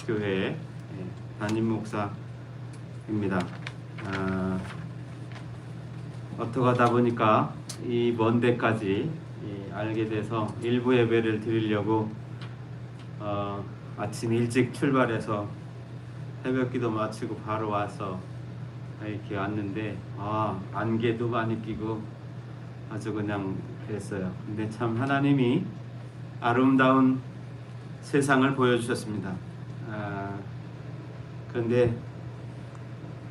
교회 담임 목사입니다. 어떡하다 보니까 이 먼 데까지 알게 돼서 일부 예배를 드리려고 아침 일찍 출발해서 새벽기도 마치고 바로 와서 이렇게 왔는데 안개도 많이 끼고 아주 그냥 그랬어요. 근데 참 하나님이 아름다운 세상을 보여주셨습니다. 그런데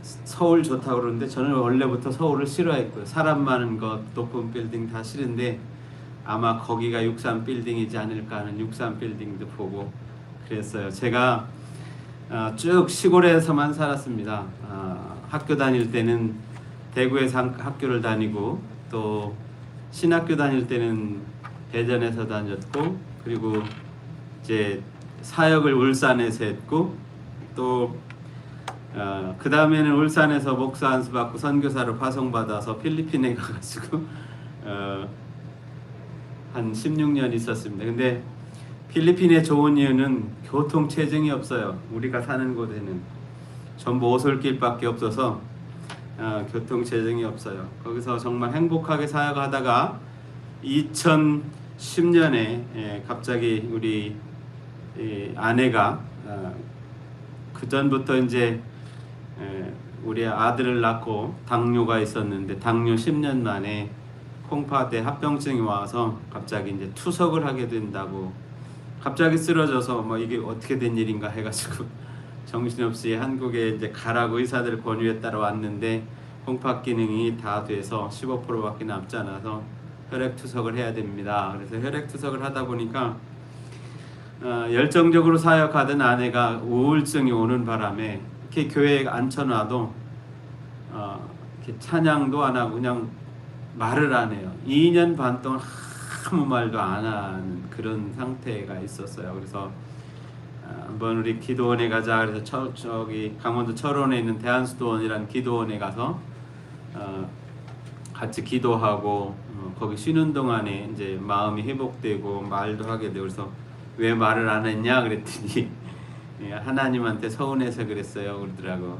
서울 좋다고 그러는데 저는 원래부터 서울을 싫어했고요. 사람 많은 것, 높은 빌딩 다 싫은데 아마 거기가 63 빌딩이지 않을까 하는 63 빌딩도 보고 그랬어요. 제가 쭉 시골에서만 살았습니다. 학교 다닐 때는 대구에서 학교를 다니고 또 신학교 다닐 때는 대전에서 다녔고 그리고 이제 사역을 울산에서 했고 또 그 다음에는 울산에서 목사 안수 받고 선교사로 파송받아서 필리핀에 가가지고 한 16년 있었습니다. 근데 필리핀에 좋은 이유는 교통 체증이 없어요. 우리가 사는 곳에는 전부 오솔길밖에 없어서 교통 체증이 없어요. 거기서 정말 행복하게 사역하다가 2010년에 갑자기 우리 아내가 그 전부터 이제 우리 아들을 낳고 당뇨가 있었는데 당뇨 10년 만에 콩팥에 합병증이 와서 갑자기 이제 투석을 하게 된다고 갑자기 쓰러져서 뭐 이게 어떻게 된 일인가 해가지고 정신없이 한국에 이제 가라고 의사들 권유에 따라 왔는데 콩팥 기능이 다 돼서 15%밖에 남지 않아서 혈액 투석을 해야 됩니다. 그래서 혈액 투석을 하다 보니까 열정적으로 사역하던 아내가 우울증이 오는 바람에 이렇게 교회에 앉혀놔도 이렇게 찬양도 안 하고 그냥 말을 안 해요. 2년 반 동안 아무 말도 안 하는 그런 상태가 있었어요. 그래서 한번 우리 기도원에 가자 그래서 저기 강원도 철원에 있는 대한수도원이라는 기도원에 가서 같이 기도하고 거기 쉬는 동안에 이제 마음이 회복되고 말도 하게 되고 그래서 왜 말을 안 했냐 그랬더니 하나님한테 서운해서 그랬어요 그러더라고.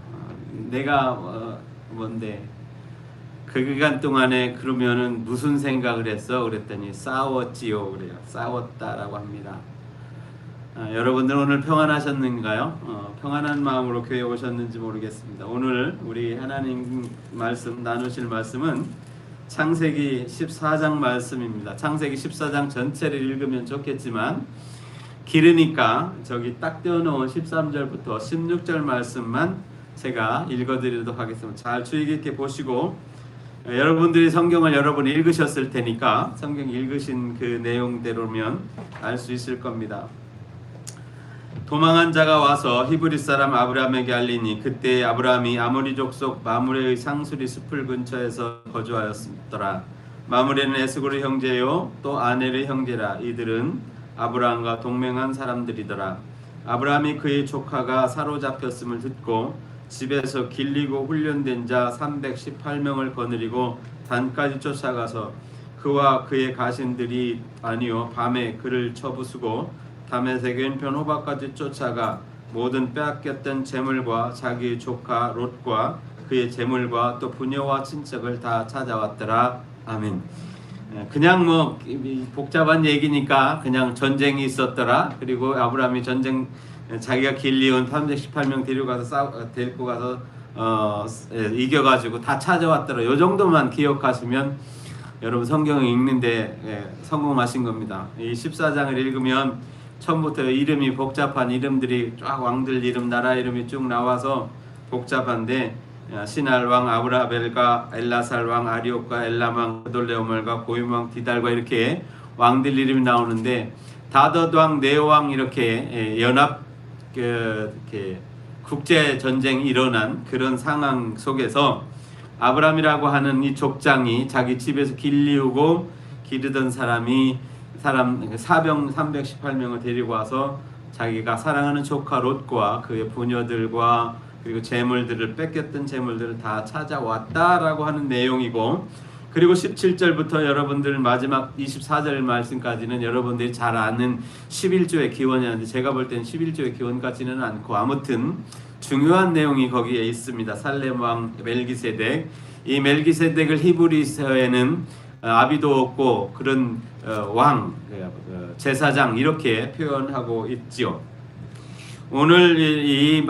내가 뭔데 그 기간 동안에 그러면은 무슨 생각을 했어 그랬더니 싸웠지요 그래요. 싸웠다라고 합니다. 여러분들 오늘 평안하셨는가요? 평안한 마음으로 교회에 오셨는지 모르겠습니다. 오늘 우리 하나님 말씀 나누실 말씀은 창세기 14장 말씀입니다. 창세기 14장 전체를 읽으면 좋겠지만 길으니까 저기 딱 떼어놓은 13절부터 16절 말씀만 제가 읽어드리도록 하겠습니다. 잘 주의 깊게 보시고 여러분들이 성경을 여러 번 읽으셨을 테니까 성경 읽으신 그 내용대로면 알 수 있을 겁니다. 도망한 자가 와서 히브리 사람 아브라함에게 알리니 그때 아브라함이 아모리 족속 마므레의 상수리 숲을 근처에서 거주하였더라. 마므레는 에스골의 형제요 또 아넬의 형제라. 이들은 아브라함과 동맹한 사람들이더라. 아브라함이 그의 조카가 사로잡혔음을 듣고 집에서 길리고 훈련된 자 318명을 거느리고 단까지 쫓아가서 그와 그의 가신들이 아니요 밤에 그를 쳐부수고 다메섹 왼편 호박까지 쫓아가 모든 빼앗겼던 재물과 자기 조카 롯과 그의 재물과 또 부녀와 친척을 다 찾아왔더라. 아멘. 그냥 뭐 복잡한 얘기니까 그냥 전쟁이 있었더라. 그리고 아브라함이 전쟁 자기가 길리온 318명 데리고 가서 이겨가지고 다 찾아왔더라. 요 정도만 기억하시면 여러분 성경을 읽는데 성공하신 겁니다. 이 14장을 읽으면 처음부터 이름이 복잡한 이름들이 쫙 왕들 이름 나라 이름이 쭉 나와서 복잡한데 시날 왕 아브라벨과 엘라살 왕 아리옥과 엘람 왕 그돌레오멜과 고임 왕 디달과 이렇게 왕들 이름이 나오는데 다덧 왕 네오 왕 이렇게 연합 이렇게 국제 전쟁이 일어난 그런 상황 속에서 아브람이라고 하는 이 족장이 자기 집에서 길리우고 기르던 사병 318명을 데리고 와서 자기가 사랑하는 조카 롯과 그의 부녀들과 그리고 재물들을 뺏겼던 재물들을 다 찾아왔다라고 하는 내용이고 그리고 17절부터 여러분들 마지막 24절 말씀까지는 여러분들이 잘 아는 11조의 기원이었는데 제가 볼 땐 11조의 기원 같지는 않고 아무튼 중요한 내용이 거기에 있습니다. 살렘 왕 멜기세덱. 이 멜기세덱을 히브리서에는 아비도 없고 그런 왕, 제사장 이렇게 표현하고 있지요. 오늘 이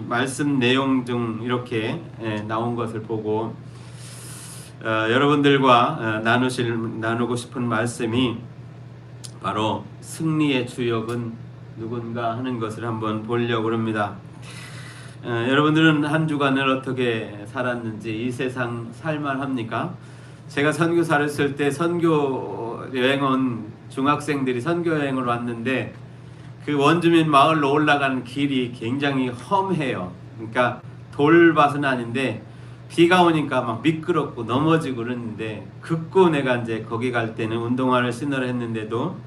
말씀 내용 중 이렇게 나온 것을 보고 여러분들과 나누고 싶은 말씀이 바로 승리의 주역은 누군가 하는 것을 한번 보려고 합니다. 여러분들은 한 주간을 어떻게 살았는지 이 세상 살만합니까? 제가 선교사를 쓸 때 선교 여행 온 중학생들이 선교 여행을 왔는데 그 원주민 마을로 올라가는 길이 굉장히 험해요. 그러니까 돌밭은 아닌데 비가 오니까 막 미끄럽고 넘어지고 그러는데 걷고 내가 이제 거기 갈 때는 운동화를 신으라 했는데도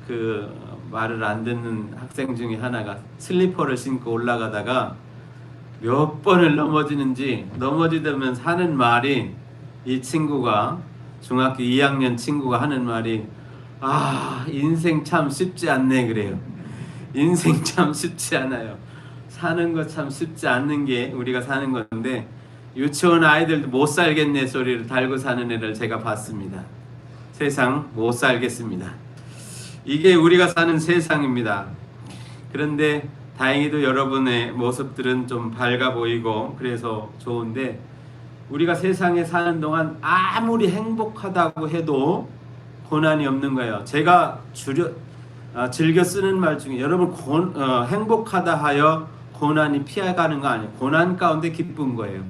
그 말을 안 듣는 학생 중에 하나가 슬리퍼를 신고 올라가다가 몇 번을 넘어지다면 하는 말이 이 친구가 중학교 2학년 친구가 하는 말이 인생 참 쉽지 않네 그래요. 인생 참 쉽지 않아요. 사는 거 참 쉽지 않는 게 우리가 사는 건데 유치원 아이들도 못 살겠네 소리를 달고 사는 애를 제가 봤습니다. 세상 못 살겠습니다. 이게 우리가 사는 세상입니다. 그런데 다행히도 여러분의 모습들은 좀 밝아 보이고 그래서 좋은데 우리가 세상에 사는 동안 아무리 행복하다고 해도 고난이 없는 거예요. 제가 즐겨 쓰는 말 중에 여러분 행복하다 하여 고난이 피해가는 거 아니에요. 고난 가운데 기쁜 거예요.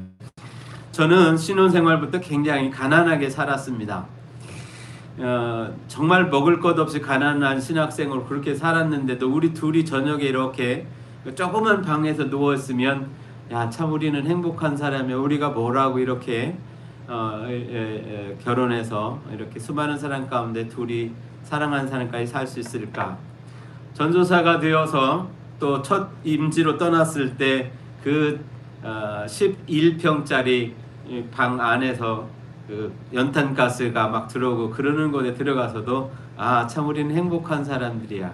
저는 신혼생활부터 굉장히 가난하게 살았습니다. 정말 먹을 것 없이 가난한 신학생으로 그렇게 살았는데도 우리 둘이 저녁에 이렇게 조그만 방에서 누워있으면 야 참 우리는 행복한 사람이야. 우리가 뭐라고 이렇게 결혼해서 이렇게 수많은 사람 가운데 둘이 사랑하는 사람까지 살 수 있을까? 전도사가 되어서 또 첫 임지로 떠났을 때 그 11평짜리 방 안에서 그 연탄가스가 막 들어오고 그러는 곳에 들어가서도 참 우리는 행복한 사람들이야.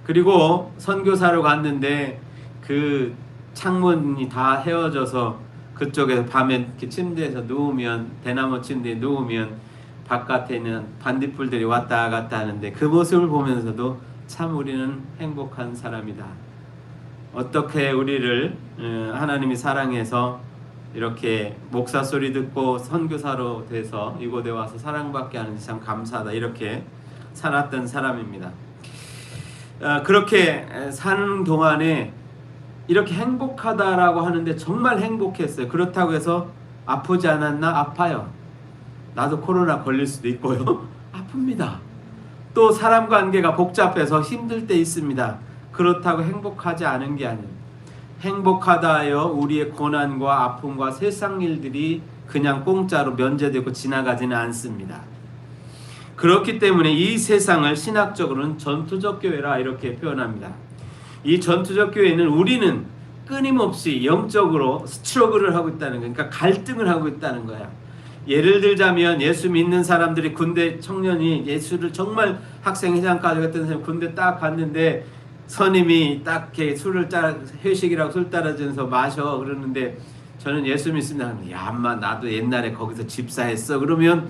그리고 선교사로 갔는데 그 창문이 다 헤어져서 그쪽에서 밤에 이렇게 침대에서 누우면 대나무 침대에 누우면 바깥에는 반딧불들이 왔다 갔다 하는데 그 모습을 보면서도 참 우리는 행복한 사람이다. 어떻게 우리를 하나님이 사랑해서 이렇게 목사 소리 듣고 선교사로 돼서 이곳에 와서 사랑받게 하는지 참 감사하다. 이렇게 살았던 사람입니다. 그렇게 사는 동안에 이렇게 행복하다라고 하는데 정말 행복했어요. 그렇다고 해서 아프지 않았나? 아파요. 나도 코로나 걸릴 수도 있고요. 아픕니다. 또 사람 관계가 복잡해서 힘들 때 있습니다. 그렇다고 행복하지 않은 게 아니에요. 행복하다 하여 우리의 고난과 아픔과 세상 일들이 그냥 공짜로 면제되고 지나가지는 않습니다. 그렇기 때문에 이 세상을 신학적으로는 전투적 교회라 이렇게 표현합니다. 이 전투적 교회는 우리는 끊임없이 영적으로 스트러글을 하고 있다는 거예요. 그러니까 갈등을 하고 있다는 거야. 예를 들자면 예수 믿는 사람들이 군대 청년이 예수를 정말 학생회장까지 갔던 사람이 군대 딱 갔는데 선임이 딱 이렇게 술을 회식이라고 술 따라주면서 마셔 그러는데 저는 예수 믿습니다. 야, 엄마 나도 옛날에 거기서 집사했어. 그러면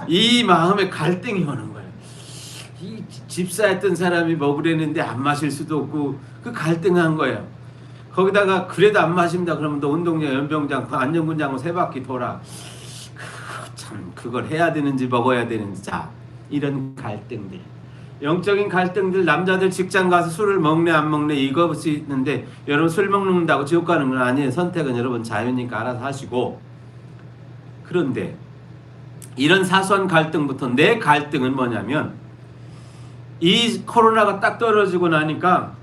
이 마음에 갈등이 오는 거예요. 이 집사했던 사람이 먹으려는데 안 마실 수도 없고 그 갈등한 거예요. 거기다가 그래도 안 마십니다. 그러면 또 운동장, 연병장, 안전군장으로 3바퀴 돌아. 참 그걸 해야 되는지 먹어야 되는지 자 이런 갈등들. 영적인 갈등들. 남자들 직장 가서 술을 먹네 안 먹네 이것이 있는데 여러분 술 먹는다고 지옥 가는 건 아니에요. 선택은 여러분 자유니까 알아서 하시고. 그런데 이런 사소한 갈등부터 내 갈등은 뭐냐면 이 코로나가 딱 떨어지고 나니까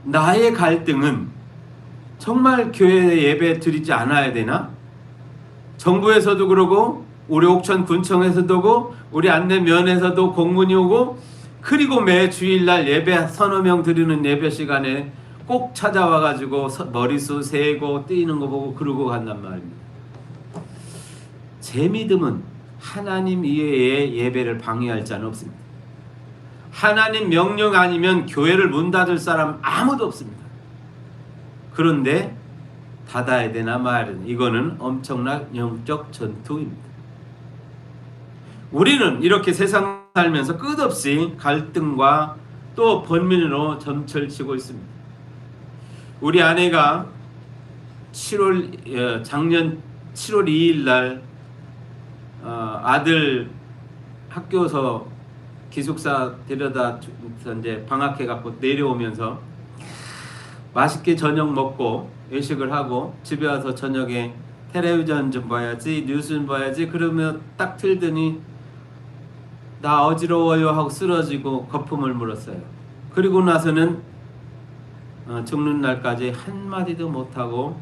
나의 갈등은 정말 교회에 예배 드리지 않아야 되나? 정부에서도 그러고 우리 옥천 군청에서도 그러고 우리 안내면에서도 공문이 오고 그리고 매 주일날 예배 서너 명 드리는 예배 시간에 꼭 찾아와가지고 머리숱 세고 뛰는 거 보고 그러고 간단 말입니다. 제 믿음은 하나님 이외의 예배를 방해할 자는 없습니다. 하나님 명령 아니면 교회를 문 닫을 사람 아무도 없습니다. 그런데 닫아야 되나 말은 이거는 엄청난 영적 전투입니다. 우리는 이렇게 세상 살면서 끝없이 갈등과 또 번민으로 점철치고 있습니다. 우리 아내가 작년 7월 2일 날 아들 학교에서 기숙사 데려다 이제 방학해 갖고 내려오면서 맛있게 저녁 먹고 외식을 하고 집에 와서 저녁에 텔레비전 좀 봐야지, 뉴스 좀 봐야지 그러면 딱 틀더니 나 어지러워요 하고 쓰러지고 거품을 물었어요. 그리고 나서는 죽는 날까지 한마디도 못하고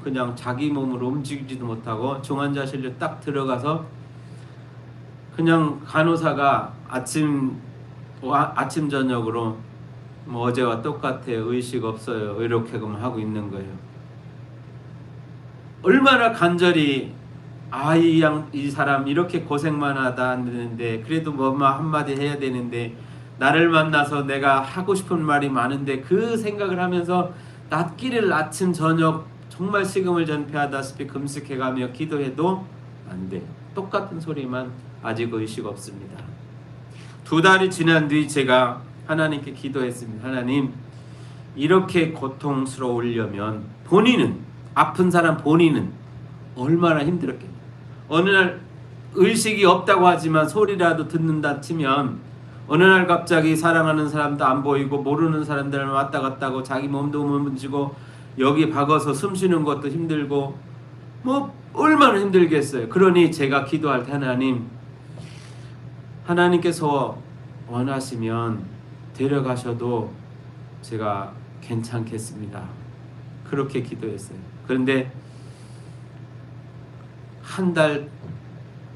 그냥 자기 몸으로 움직이지도 못하고 중환자실로 딱 들어가서 그냥 간호사가 아침 저녁으로 뭐 어제와 똑같아요. 의식 없어요. 이렇게 하고 있는 거예요. 얼마나 간절히 이 사람 이렇게 고생만 하다 했는데 그래도 뭐 한마디 해야 되는데 나를 만나서 내가 하고 싶은 말이 많은데 그 생각을 하면서 낫기를 아침 저녁 정말 식음을 전폐하다시피 금식해가며 기도해도 안 돼요. 똑같은 소리만 아직 의식 없습니다. 2달이 지난 뒤 제가 하나님께 기도했습니다. 하나님, 이렇게 고통스러우려면 본인은 아픈 사람 본인은 얼마나 힘들었겠냐. 어느 날 의식이 없다고 하지만 소리라도 듣는다 치면 어느 날 갑자기 사랑하는 사람도 안 보이고 모르는 사람들은 왔다 갔다 하고 자기 몸도 문지고 여기 박아서 숨 쉬는 것도 힘들고 뭐 얼마나 힘들겠어요. 그러니 제가 기도할 때 하나님께서 원하시면 데려가셔도 제가 괜찮겠습니다. 그렇게 기도했어요. 그런데 한 달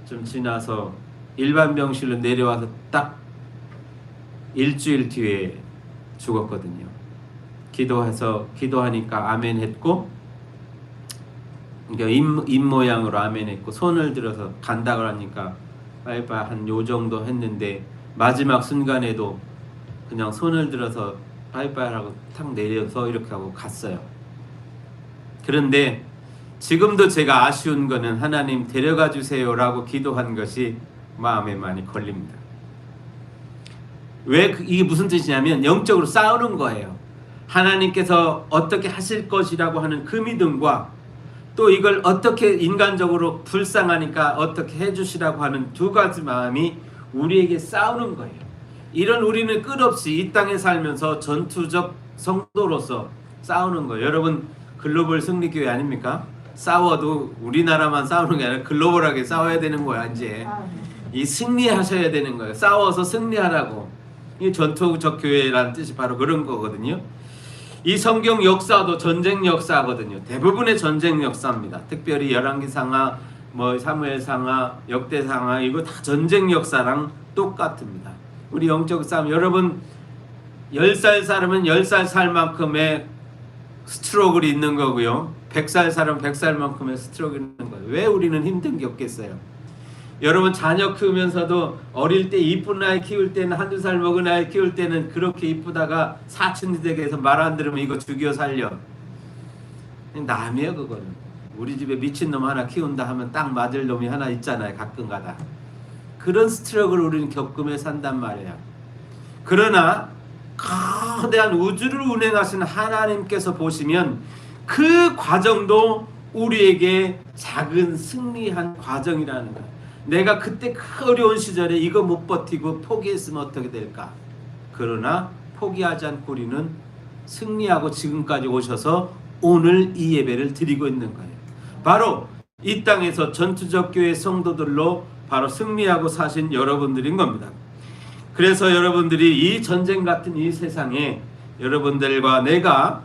좀 지나서 일반 병실로 내려와서 딱 일주일 뒤에 죽었거든요. 기도하니까 아멘 했고, 그러니까 입 모양으로 아멘 했고, 손을 들어서 간다고 하니까 빠이빠이 한 요 정도 했는데 마지막 순간에도 그냥 손을 들어서 빠이빠이 하고 탁 내려서 이렇게 하고 갔어요. 그런데 지금도 제가 아쉬운 거는 하나님 데려가 주세요라고 기도한 것이 마음에 많이 걸립니다. 왜 이게 무슨 뜻이냐면 영적으로 싸우는 거예요. 하나님께서 어떻게 하실 것이라고 하는 그 믿음과 또 이걸 어떻게 인간적으로 불쌍하니까 어떻게 해주시라고 하는 두 가지 마음이 우리에게 싸우는 거예요. 이런 우리는 끝없이 이 땅에 살면서 전투적 성도로서 싸우는 거예요. 여러분 글로벌 승리교회 아닙니까? 싸워도 우리나라만 싸우는 게 아니라 글로벌하게 싸워야 되는 거야. 이제 이 승리하셔야 되는 거예요. 싸워서 승리하라고. 이 전투적 교회라는 뜻이 바로 그런 거거든요. 이 성경 역사도 전쟁 역사거든요. 대부분의 전쟁 역사입니다. 특별히 열왕기상하, 사무엘상하, 역대상하 이거 다 전쟁 역사랑 똑같습니다. 우리 영적 싸움, 여러분 10살 사람은 10살 살 만큼의 스트로크를 있는 거고요. 100살 사람은 100살만큼의 스트로크를 있는 거예요. 왜 우리는 힘든 게 없겠어요? 여러분 자녀 키우면서도 어릴 때 이쁜 아이 키울 때는 한두 살 먹은 아이 키울 때는 그렇게 이쁘다가 사춘기 되게 말 안 들으면 이거 죽여 살려. 남이에요 그거는. 우리 집에 미친놈 하나 키운다 하면 딱 맞을 놈이 하나 있잖아요. 가끔가다. 그런 스트럭을 우리는 겪으며 산단 말이에요. 그러나 거대한 우주를 운행하시는 하나님께서 보시면 그 과정도 우리에게 작은 승리한 과정이라는 거예요. 내가 그때 그 어려운 시절에 이거 못 버티고 포기했으면 어떻게 될까? 그러나 포기하지 않고 우리는 승리하고 지금까지 오셔서 오늘 이 예배를 드리고 있는 거예요. 바로 이 땅에서 전투적 교회 성도들로 바로 승리하고 사신 여러분들인 겁니다. 그래서 여러분들이 이 전쟁 같은 이 세상에 여러분들과 내가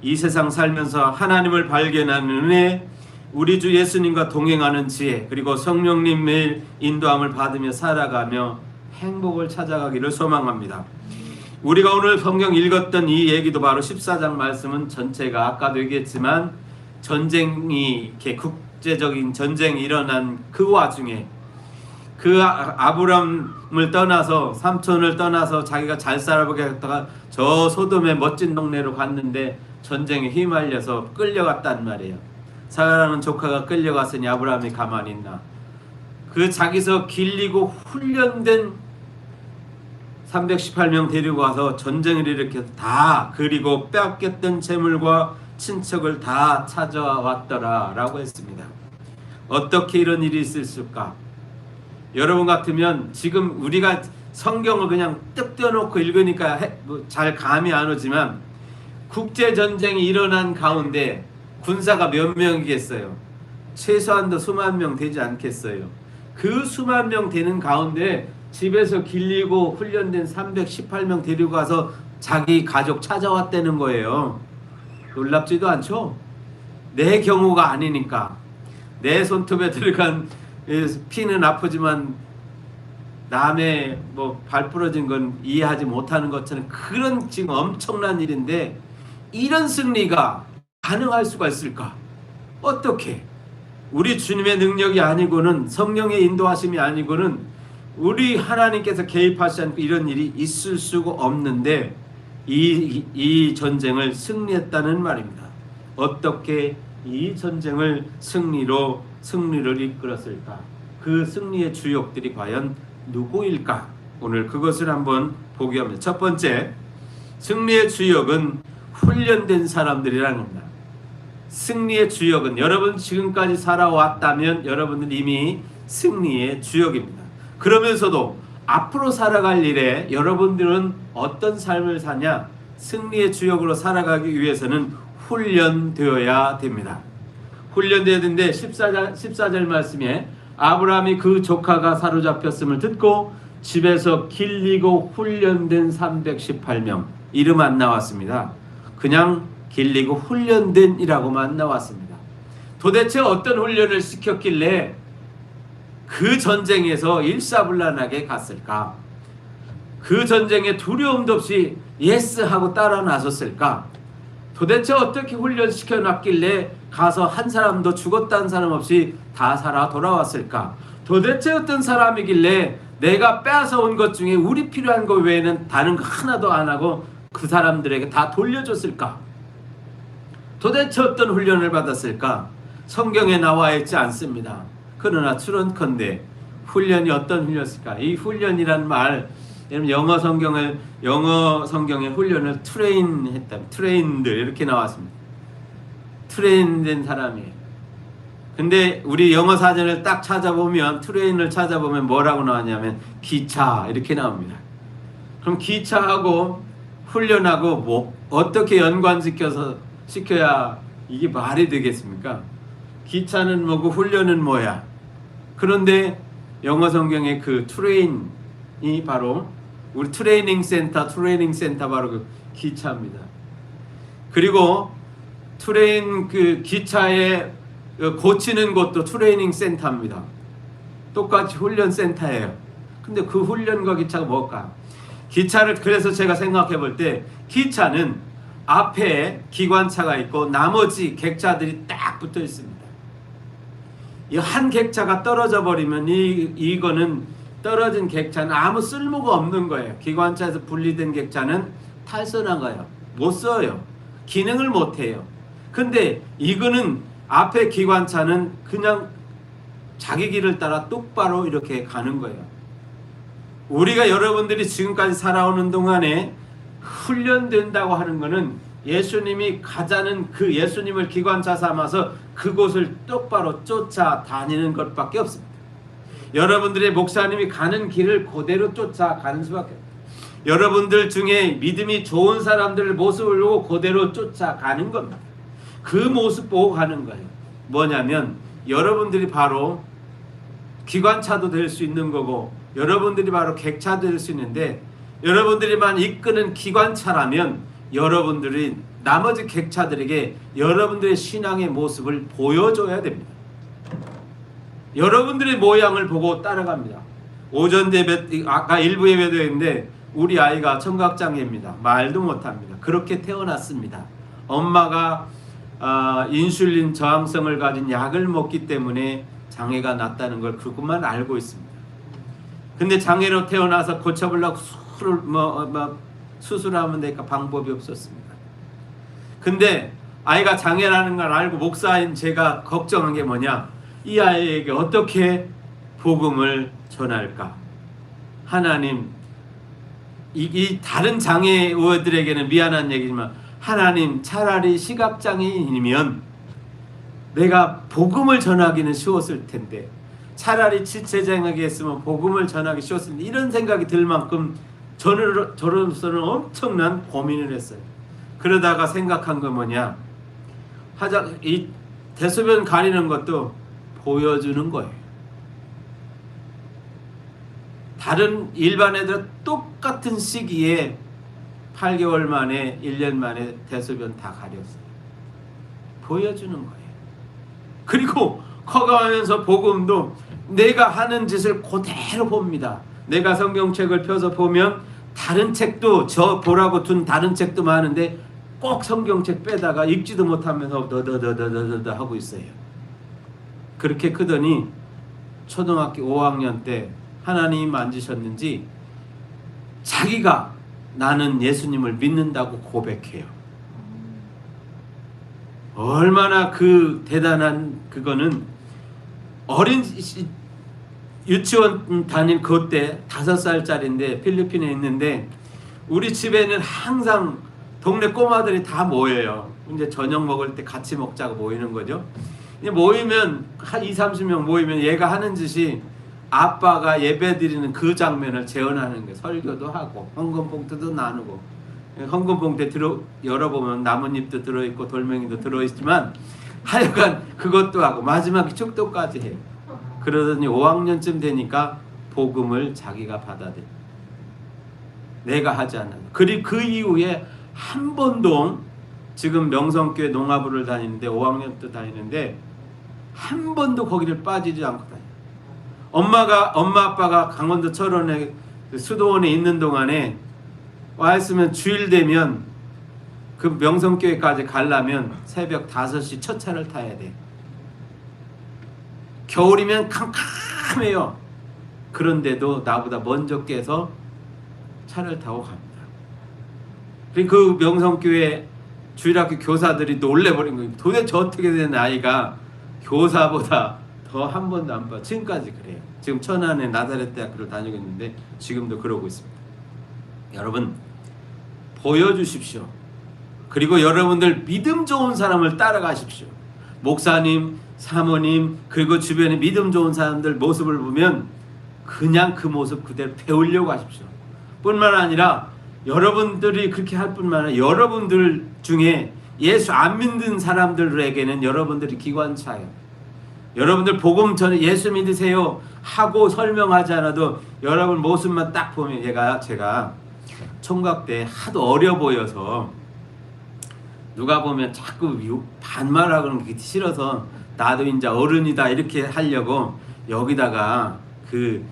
이 세상 살면서 하나님을 발견하는 은혜, 우리 주 예수님과 동행하는 지혜, 그리고 성령님 매일 인도함을 받으며 살아가며 행복을 찾아가기를 소망합니다. 우리가 오늘 성경 읽었던 이 얘기도 바로 14장 말씀은 전체가 아까도 얘기했지만 전쟁이 이렇게 국제적인 전쟁이 일어난 그 와중에 그 아브람을 떠나서 삼촌을 떠나서 자기가 잘 살아보겠다가 저 소돔의 멋진 동네로 갔는데 전쟁에 휘말려서 끌려갔단 말이에요. 사랑하는 조카가 끌려갔으니 아브람이 가만히 있나. 그 자기서 길리고 훈련된 318명 데리고 와서 전쟁을 일으켜서 다, 그리고 빼앗겼던 재물과 친척을 다 찾아왔더라 라고 했습니다. 어떻게 이런 일이 있을까? 여러분 같으면 지금 우리가 성경을 그냥 뜩 떼어놓고 읽으니까 잘 감이 안 오지만 국제전쟁이 일어난 가운데 군사가 몇 명이겠어요? 최소한도 수만 명 되지 않겠어요? 그 수만 명 되는 가운데 집에서 길리고 훈련된 318명 데리고 가서 자기 가족 찾아왔다는 거예요. 놀랍지도 않죠? 내 경우가 아니니까. 내 손톱에 들어간 피는 아프지만 남의 발 부러진 건 이해하지 못하는 것처럼 그런 지금 엄청난 일인데 이런 승리가 가능할 수가 있을까? 어떻게? 우리 주님의 능력이 아니고는, 성령의 인도하심이 아니고는 우리 하나님께서 개입하지 않고 이런 일이 있을 수가 없는데 이 전쟁을 승리했다는 말입니다. 어떻게 이 전쟁을 승리를 이끌었을까? 그 승리의 주역들이 과연 누구일까? 오늘 그것을 한번 보게 합니다. 첫 번째, 승리의 주역은 훈련된 사람들이라는 겁니다. 승리의 주역은, 여러분 지금까지 살아왔다면 여러분은 이미 승리의 주역입니다. 그러면서도 앞으로 살아갈 일에 여러분들은 어떤 삶을 사냐? 승리의 주역으로 살아가기 위해서는 훈련되어야 됩니다. 훈련되어야 되는데 14절 말씀에 아브라함이 그 조카가 사로잡혔음을 듣고 집에서 길리고 훈련된 318명, 이름 안 나왔습니다. 그냥 길리고 훈련된이라고만 나왔습니다. 도대체 어떤 훈련을 시켰길래 그 전쟁에서 일사불란하게 갔을까? 그 전쟁에 두려움도 없이 예스 하고 따라 나섰을까? 도대체 어떻게 훈련시켜 놨길래 가서 한 사람도 죽었다는 사람 없이 다 살아 돌아왔을까? 도대체 어떤 사람이길래 내가 빼앗아 온 것 중에 우리 필요한 것 외에는 다른 거 하나도 안 하고 그 사람들에게 다 돌려줬을까? 도대체 어떤 훈련을 받았을까? 성경에 나와 있지 않습니다. 그러나 추론컨대 훈련이 어떤 훈련일까? 이 훈련이란 말, 영어 성경의 훈련을 트레인드 이렇게 나왔습니다. 트레인된 사람이에요. 근데 우리 영어 사전을 딱 찾아보면, 트레인을 찾아보면 뭐라고 나왔냐면 기차 이렇게 나옵니다. 그럼 기차하고 훈련하고 어떻게 시켜야 이게 말이 되겠습니까? 기차는 뭐고 훈련은 뭐야? 그런데 영어 성경의 그 트레인이 바로 우리 트레이닝 센터 바로 그 기차입니다. 그리고 그 기차에 고치는 것도 트레이닝 센터입니다. 똑같이 훈련 센터예요. 근데 그 훈련과 기차가 뭘까? 기차를, 그래서 제가 생각해 볼 때 기차는 앞에 기관차가 있고 나머지 객차들이 딱 붙어 있습니다. 이 한 객차가 떨어져 버리면 이거는 떨어진 객차는 아무 쓸모가 없는 거예요. 기관차에서 분리된 객차는 탈선한 거예요. 못 써요. 기능을 못 해요. 근데 이거는 앞에 기관차는 그냥 자기 길을 따라 똑바로 이렇게 가는 거예요. 우리가 여러분들이 지금까지 살아오는 동안에 훈련된다고 하는 것은 예수님이 가자는 그 예수님을 기관차 삼아서 그곳을 똑바로 쫓아다니는 것밖에 없습니다. 여러분들의 목사님이 가는 길을 그대로 쫓아가는 수밖에 없습니다. 여러분들 중에 믿음이 좋은 사람들의 모습을 보고 그대로 쫓아가는 겁니다. 그 모습 보고 가는 거예요. 뭐냐면 여러분들이 바로 기관차도 될 수 있는 거고 여러분들이 바로 객차도 될 수 있는데, 여러분들이만 이끄는 기관차라면 여러분들이 나머지 객차들에게 여러분들의 신앙의 모습을 보여줘야 됩니다. 여러분들의 모양을 보고 따라갑니다. 오전 예배, 아까 일부 예배도 했는데 우리 아이가 청각장애입니다. 말도 못합니다. 그렇게 태어났습니다. 엄마가 인슐린 저항성을 가진 약을 먹기 때문에 장애가 났다는 걸 그것만 알고 있습니다. 근데 장애로 태어나서 고쳐보려고 수술하면 되니까 방법이 없었습니다. 근데 아이가 장애라는 걸 알고 목사인 제가 걱정한 게 뭐냐, 이 아이에게 어떻게 복음을 전할까. 하나님, 이 다른 장애우들에게는 미안한 얘기지만 하나님, 차라리 시각장애인이면 내가 복음을 전하기는 쉬웠을 텐데, 차라리 지체장애가 했으면 복음을 전하기 쉬웠을 텐데, 이런 생각이 들 만큼 저로서는 엄청난 고민을 했어요. 그러다가 생각한 건 뭐냐, 이 대소변 가리는 것도 보여주는 거예요. 다른 일반 애들 똑같은 시기에 8개월 만에 1년 만에 대소변 다 가렸어요. 보여주는 거예요. 그리고 커가면서 복음도 내가 하는 짓을 그대로 봅니다. 내가 성경책을 펴서 보면 다른 책도, 저 보라고 둔 다른 책도 많은데 꼭 성경책 빼다가 읽지도 못하면서 더더더더더더 하고 있어요. 그렇게 크더니 초등학교 5학년 때 하나님이 만지셨는지 자기가 나는 예수님을 믿는다고 고백해요. 얼마나 그 대단한, 그거는 어린 유치원 다닐 그때 5살짜리인데 필리핀에 있는데 우리 집에는 항상 동네 꼬마들이 다 모여요. 이제 저녁 먹을 때 같이 먹자고 모이는 거죠. 이제 모이면 한 20-30명 모이면 얘가 하는 짓이 아빠가 예배 드리는 그 장면을 재현하는 거예요. 설교도 하고 헌금봉투도 나누고, 헌금봉투에 열어보면 나뭇잎도 들어있고 돌멩이도 들어있지만 하여간 그것도 하고 마지막에 축도까지 해요. 그러더니 5학년쯤 되니까 복음을 자기가 받아들여. 내가 하지 않아. 그리고 그 이후에 한 번도, 지금 명성교회 농아부를 다니는데 5학년 때 다니는데 한 번도 거기를 빠지지 않고 다녀요. 엄마 아빠가 강원도 철원에 수도원에 있는 동안에 와 있으면 주일 되면 그 명성교회까지 가려면 새벽 5시 첫 차를 타야 돼. 겨울이면 캄캄해요. 그런데도 나보다 먼저 깨서 차를 타고 갑니다. 그 명성교회 주일학교 교사들이 놀래버린 거예요. 도대체 어떻게 된 아이가 교사보다 더 한 번도 안 봐. 지금까지 그래요. 지금 천안에 나사렛 대학교를 다니고 있는데 지금도 그러고 있습니다. 여러분, 보여주십시오. 그리고 여러분들 믿음 좋은 사람을 따라가십시오. 목사님, 사모님, 그리고 주변에 믿음 좋은 사람들 모습을 보면 그냥 그 모습 그대로 배우려고 하십시오. 뿐만 아니라 여러분들이 그렇게 할 뿐만 아니라 여러분들 중에 예수 안 믿는 사람들에게는 여러분들이 기관차예요. 여러분들 복음 전에 예수 믿으세요 하고 설명하지 않아도 여러분 모습만 딱 보면, 제가 총각 때 하도 어려 보여서 누가 보면 자꾸 반말하고 그런 게 싫어서 나도 이제 어른이다 이렇게 하려고 여기다가 그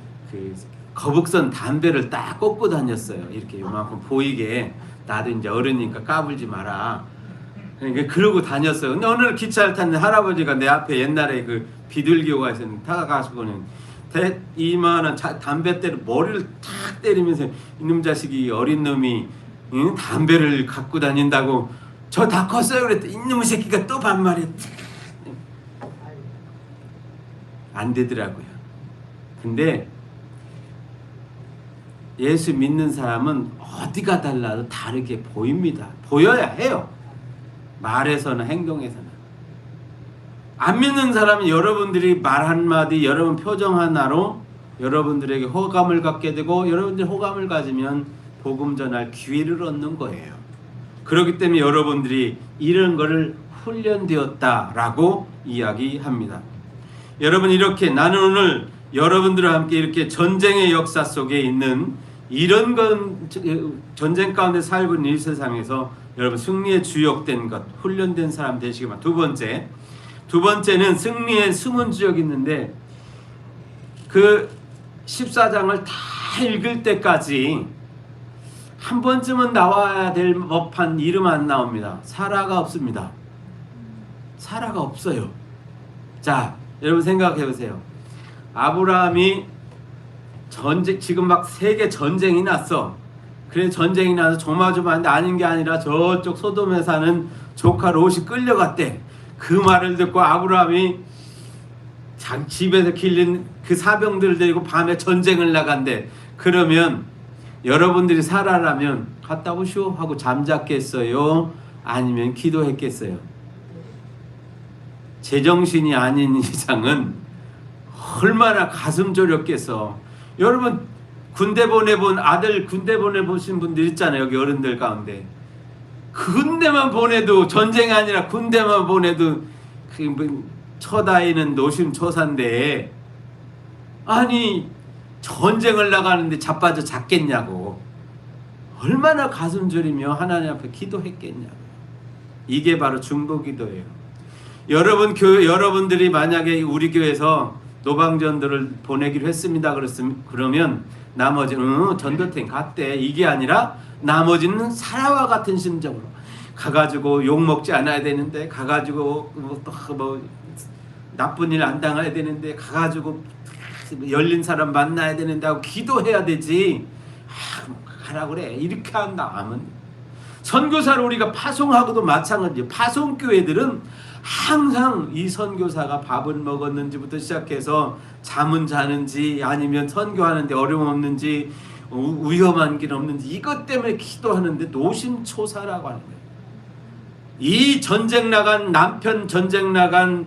거북선 담배를 딱 꽂고 다녔어요. 이렇게 요만큼 보이게, 나도 이제 어른이니까 까불지 마라. 그러고 다녔어요. 근데 어느 날 기차를 탔는데 할아버지가 내 앞에 옛날에 그 비둘기호가 있었는데 타가시고는 이만한 담뱃대로 머리를 탁 때리면서 이놈 자식이, 어린 놈이 담배를 갖고 다닌다고, 저 다 컸어요 그랬더니 이놈의 새끼가 또 반말해. 안 되더라고요. 근데 예수 믿는 사람은 어디가 달라도 다르게 보입니다. 보여야 해요. 말에서나 행동에서나. 안 믿는 사람은 여러분들이 말 한마디, 여러분 표정 하나로 여러분들에게 호감을 갖게 되고, 여러분들이 호감을 가지면 복음 전할 기회를 얻는 거예요. 그렇기 때문에 여러분들이 이런 거를 훈련되었다라고 이야기합니다. 여러분, 이렇게 나는 오늘 여러분들과 함께 이렇게 전쟁의 역사 속에 있는 이런 건, 전쟁 가운데 살고 있는 이 세상에서 여러분 승리에 주역된 것, 훈련된 사람 되시기 바랍니다. 두 번째는 승리의 숨은 주역이 있는데, 그 14장을 다 읽을 때까지 한 번쯤은 나와야 될 법한 이름 안 나옵니다. 사라가 없습니다. 사라가 없어요. 자, 여러분 생각해 보세요. 아브라함이 지금 막 세계 전쟁이 났어. 그래 전쟁이 나서 조마조마한데 아닌 게 아니라 저쪽 소돔에 사는 조카 롯이 끌려갔대. 그 말을 듣고 아브라함이 집에서 길린 그 사병들을 데리고 밤에 전쟁을 나간대. 그러면 여러분들이 사라라면 갔다 오시오 하고 잠잤겠어요? 아니면 기도했겠어요? 제정신이 아닌 이상은 얼마나 가슴 졸였겠어. 여러분 군대 보내본 아들 군대 보내보신 분들 있잖아요. 여기 어른들 가운데. 군대만 보내도 전쟁이 아니라 군대만 보내도 첫 아이는 노심초사인데 아니 전쟁을 나가는데 자빠져 잤겠냐고. 얼마나 가슴 졸이며 하나님 앞에 기도했겠냐고. 이게 바로 중보기도예요. 여러분들이 만약에 우리 교회에서 노방전들을 보내기로 했습니다. 그러면 나머지는 전도팀 갔대. 이게 아니라 나머지는 사라와 같은 심정으로 가가지고 욕 먹지 않아야 되는데, 가가지고 뭐 나쁜 일 안 당해야 되는데, 가가지고 열린 사람 만나야 되는데 하고 기도해야 되지. 가라 그래 이렇게 한다 하면 선교사를 우리가 파송하고도 마찬가지예요. 파송교회들은 항상 이 선교사가 밥을 먹었는지부터 시작해서 잠은 자는지 아니면 선교하는데 어려움 없는지 위험한 길 없는지 이것 때문에 기도하는데 노심초사라고 하는 거예요. 이 전쟁 나간 남편 전쟁 나간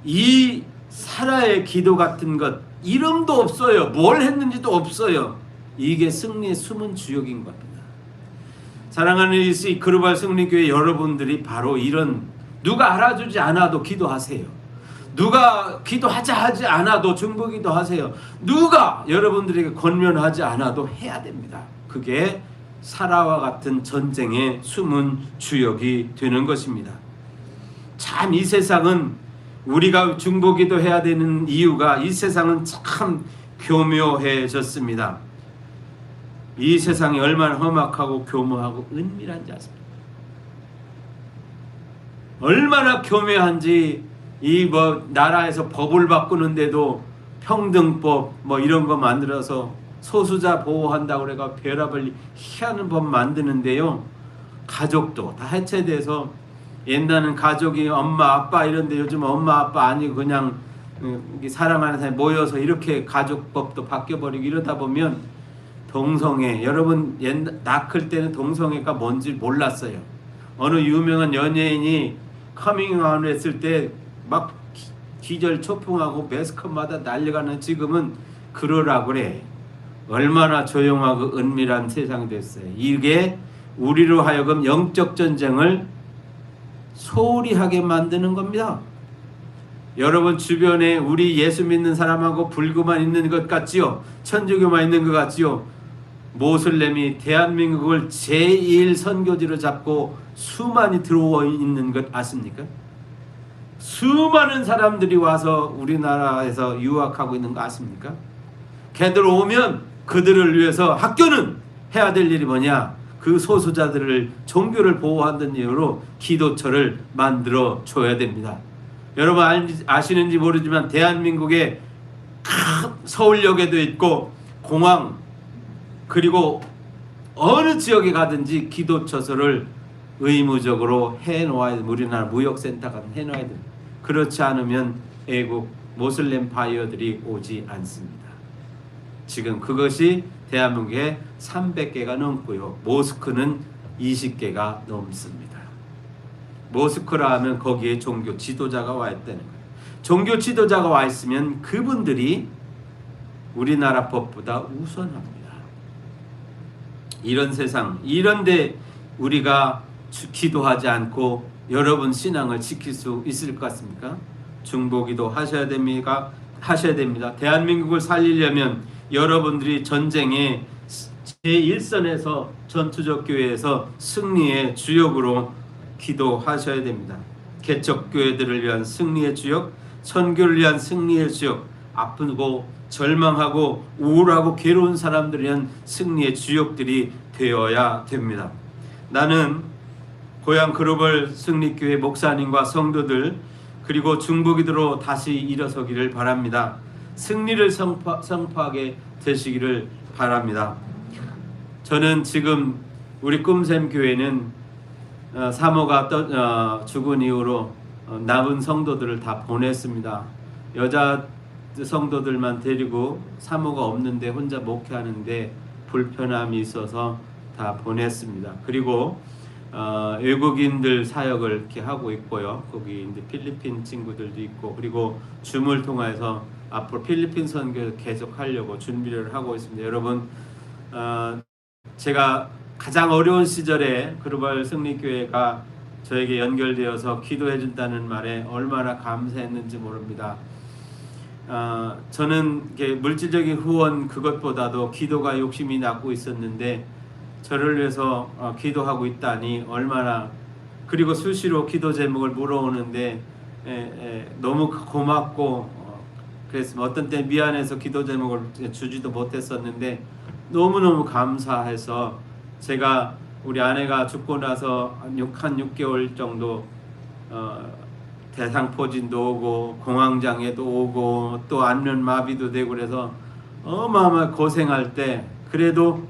이 사라의 기도 같은 것 이름도 없어요. 뭘 했는지도 없어요. 이게 승리의 숨은 주역인 겁니다. 사랑하는 이 그루발 승리교회 여러분들이 바로 이런, 누가 알아주지 않아도 기도하세요. 누가 기도하자 하지 않아도 중보기도 하세요. 누가 여러분들에게 권면하지 않아도 해야 됩니다. 그게 사라와 같은 전쟁의 숨은 주역이 되는 것입니다. 참 이 세상은 우리가 중보기도 해야 되는 이유가, 이 세상은 참 교묘해졌습니다. 이 세상이 얼마나 험악하고 교묘하고 은밀한지 아십니까? 얼마나 교묘한지. 이 뭐 나라에서 법을 바꾸는데도 평등법 뭐 이런 거 만들어서 소수자 보호한다고 그래가 별의별 희한한 법 만드는데요. 가족도 다 해체돼서, 옛날은 가족이 엄마 아빠 이런데 요즘 엄마 아빠 아니고 그냥 사랑하는 사람이 모여서 이렇게 가족법도 바뀌어버리고 이러다 보면 동성애, 여러분 낳을 때는 동성애가 뭔지 몰랐어요. 어느 유명한 연예인이 커밍아웃 했을 때 막 기절 초풍하고 매스컴마다 날려가는, 지금은 그러라 그래. 얼마나 조용하고 은밀한 세상이 됐어요. 이게 우리로 하여금 영적 전쟁을 소홀히 하게 만드는 겁니다. 여러분 주변에 우리 예수 믿는 사람하고 불교만 있는 것 같지요? 천주교만 있는 것 같지요? 모슬렘이 대한민국을 제1 선교지로 잡고 수많이 들어와 있는 것 아십니까? 수많은 사람들이 와서 우리나라에서 유학하고 있는 거 아십니까? 걔들 오면 그들을 위해서 학교는 해야 될 일이 뭐냐? 그 소수자들을, 종교를 보호한다는 이유로 기도처를 만들어 줘야 됩니다. 여러분 아시는지 모르지만 대한민국에 서울역에도 있고 공항, 그리고 어느 지역에 가든지 기도처소를 의무적으로 해놓아야 됩니다. 우리나라 무역센터가 해놓아야 됩니다. 그렇지 않으면 애국 모슬렘 바이어들이 오지 않습니다. 지금 그것이 대한민국에 300개가 넘고요. 모스크는 20개가 넘습니다. 모스크라 하면 거기에 종교 지도자가 와 있다는 거예요. 종교 지도자가 와 있으면 그분들이 우리나라 법보다 우선합니다. 이런 세상, 이런데 우리가 기도하지 않고 여러분 신앙을 지킬 수 있을 것 같습니까? 중보기도 하셔야 됩니다. 대한민국을 살리려면 여러분들이 전쟁의 제1선에서 전투적 교회에서 승리의 주역으로 기도하셔야 됩니다. 개척교회들을 위한 승리의 주역, 선교를 위한 승리의 주역, 아프고 절망하고 우울하고 괴로운 사람들을 위한 승리의 주역들이 되어야 됩니다. 나는 고향 글로벌 승리교회 목사님과 성도들 그리고 중부기도로 다시 일어서기를 바랍니다. 승리를 선포하게 되시기를 바랍니다. 저는 지금 우리 꿈샘교회는 사모가 죽은 이후로 남은 성도들을 다 보냈습니다. 여자 성도들만 데리고 사모가 없는데 혼자 목회하는데 불편함이 있어서 다 보냈습니다. 그리고 외국인들 사역을 이렇게 하고 있고요. 거기 이제 필리핀 친구들도 있고, 그리고 줌을 통해서 앞으로 필리핀 선교 계속 하려고 준비를 하고 있습니다. 여러분, 제가 가장 어려운 시절에 글로벌 승리교회가 저에게 연결되어서 기도해 준다는 말에 얼마나 감사했는지 모릅니다. 저는 물질적인 후원 그것보다도 기도가 욕심이 났고 있었는데 저를 위해서 기도하고 있다니 얼마나, 그리고 수시로 기도 제목을 물어오는데 너무 고맙고 그래서 어떤 때 미안해서 기도 제목을 주지도 못했었는데 너무너무 감사해서, 제가 우리 아내가 죽고 나서 한 6개월 정도 대상포진도 오고 공황장애도 오고 또 앉는 마비도 되고 그래서 어마어마하게 고생할 때, 그래도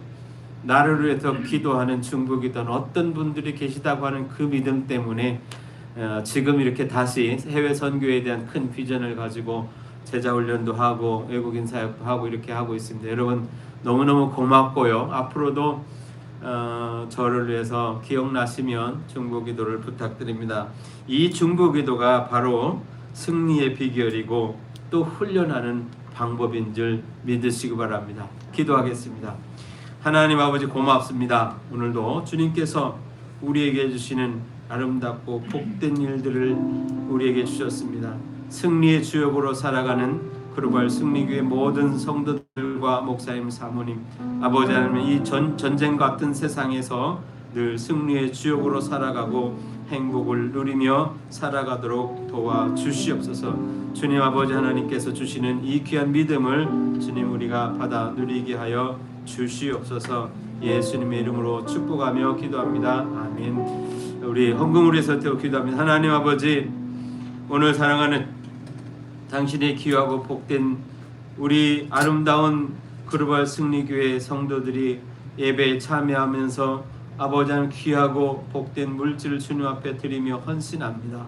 나를 위해서 기도하는 중국이든 어떤 분들이 계시다고 하는 그 믿음 때문에 지금 이렇게 다시 해외 선교에 대한 큰 비전을 가지고 제자 훈련도 하고 외국인 사역도 하고 이렇게 하고 있습니다. 여러분 너무너무 고맙고요. 앞으로도 저를 위해서 기억나시면 중보기도를 부탁드립니다. 이 중보기도가 바로 승리의 비결이고 또 훈련하는 방법인 줄 믿으시기 바랍니다. 기도하겠습니다. 하나님 아버지 고맙습니다. 오늘도 주님께서 우리에게 주시는 아름답고 복된 일들을 우리에게 주셨습니다. 승리의 주역으로 살아가는 글로벌 승리교회 모든 성도들과 목사님, 사모님, 아버지 하나님, 이 전쟁 같은 세상에서 늘 승리의 주역으로 살아가고 행복을 누리며 살아가도록 도와주시옵소서. 주님 아버지 하나님께서 주시는 이 귀한 믿음을 주님 우리가 받아 누리게 하여 주시옵소서. 예수님의 이름으로 축복하며 기도합니다. 아멘. 우리 헌금을 위해서 기도합니다. 하나님 아버지, 오늘 사랑하는 당신의 귀하고 복된 우리 아름다운 글로벌 승리교회 성도들이 예배에 참여하면서 아버지 하나님 귀하고 복된 물질을 주님 앞에 드리며 헌신합니다.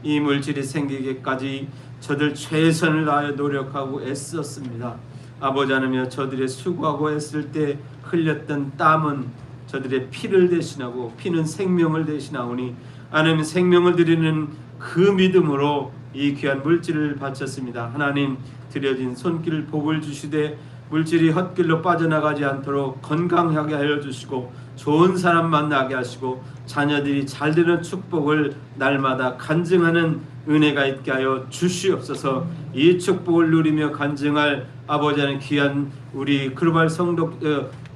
이 물질이 생기기까지 저들 최선을 다하여 노력하고 애썼습니다. 아버지 하나님, 저들의 수고하고 애쓸 때 흘렸던 땀은 저들의 피를 대신하고 피는 생명을 대신하오니 하나님 생명을 드리는 그 믿음으로 이 귀한 물질을 바쳤습니다. 하나님 드려진 손길 복을 주시되 물질이 헛길로 빠져나가지 않도록 건강하게 하여 주시고 좋은 사람 만나게 하시고 자녀들이 잘 되는 축복을 날마다 간증하는 은혜가 있게 하여 주시옵소서. 이 축복을 누리며 간증할 아버지 하나님 귀한 우리 글로벌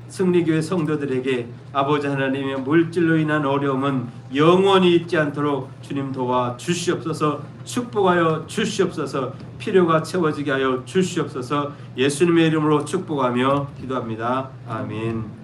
승리교회 성도들에게 아버지 하나님의 물질로 인한 어려움은 영원히 있지 않도록 주님 도와 주시옵소서. 축복하여 주시옵소서. 필요가 채워지게 하여 주시옵소서. 예수님의 이름으로 축복하며 기도합니다. 아멘.